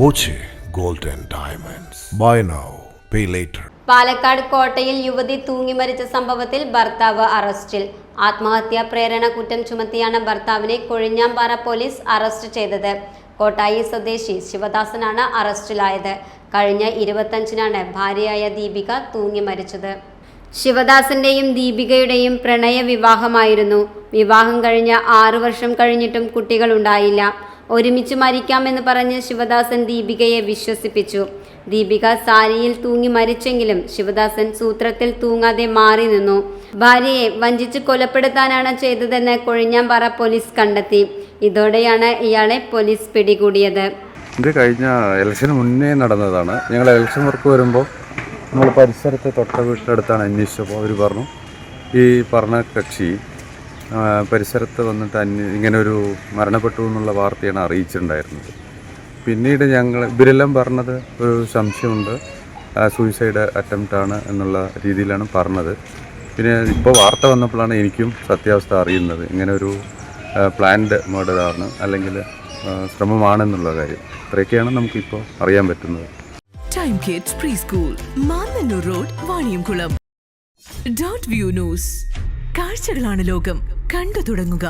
Boche gold and diamonds. Buy now pay later. Palakkad കോട്ടയിൽ യുവതി തൂങ്ങിമരിച്ച സംഭവത്തിൽ ഭർത്താവ് അറസ്റ്റിൽ. ആത്മഹത്യാ പ്രേരണ കുറ്റം ചുമത്തിയാണ് ഭർത്താവിനെ കൊഴിഞ്ഞാമ്പാറ പോലീസ് അറസ്റ്റ് ചെയ്തത്. കോട്ടായി സ്വദേശി ശിവദാസനാണ് അറസ്റ്റിലായത്. കഴിഞ്ഞ 25-നാണ് ഭാര്യയായ ദീപിക തൂങ്ങി മരിച്ചത്. ശിവദാസന്റെയും ദീപികയുടെയും പ്രണയ വിവാഹമായിരുന്നു. വിവാഹം കഴിഞ്ഞ 6 വർഷം കഴിഞ്ഞിട്ടും കുട്ടികളുണ്ടായില്ല. ഒരുമിച്ച് മരിക്കാമെന്ന് പറഞ്ഞ് ശിവദാസൻ ദീപികയെ വിശ്വസിപ്പിച്ചു. ദീപിക സാരിയിൽ തൂങ്ങി മരിച്ചെങ്കിലും ശിവദാസൻ സൂത്രത്തിൽ തൂങ്ങാതെ മാറി നിന്നു. ഭാര്യയെ വഞ്ചിച്ച് കൊലപ്പെടുത്താനാണ് ചെയ്തതെന്ന് കൊഴിഞ്ഞാമ്പാറ പോലീസ് കണ്ടെത്തി. ഇതോടെയാണ് ഇയാളെ പോലീസ് പിടികൂടിയത്. ഇത് കഴിഞ്ഞ ഇലക്ഷന് മുന്നേ നടന്നതാണ്. ഞങ്ങൾ ഇലക്ഷൻ വർക്ക് വരുമ്പോൾ നമ്മൾ പരിസരത്തെ തൊട്ട വീട്ടിനടുത്താണ് അന്വേഷിച്ചപ്പോൾ അവർ പറഞ്ഞു ഈ പറഞ്ഞ കക്ഷി പരിസരത്ത് വന്നിട്ട് ഇങ്ങനെ ഒരു മരണപ്പെട്ടു എന്നുള്ള വാർത്തയാണ് അറിയിച്ചിട്ടുണ്ടായിരുന്നത്. പിന്നീട് ഇവരെല്ലാം പറഞ്ഞത് ഒരു സംശയമുണ്ട്, സൂയിസൈഡ് അറ്റംപ്റ്റ് ആണ് എന്നുള്ള രീതിയിലാണ് പറഞ്ഞത്. പിന്നെ ഇപ്പോൾ വാർത്ത വന്നപ്പോഴാണ് എനിക്കും സത്യാവസ്ഥ അറിയുന്നത്. ഇങ്ങനെ ഒരു പ്ലാൻഡ് മർഡർ ആണ് അല്ലെങ്കിൽ ശ്രമമാണെന്നുള്ള കാര്യം. ഇത്രയൊക്കെയാണ് നമുക്കിപ്പോൾ അറിയാൻ പറ്റുന്നത്. Time kids pre school, Mannannur road, Vaniyamkulam. Dot view news. കാഴ്ചകളാണ് ലോകം, കണ്ടു തുടങ്ങുക.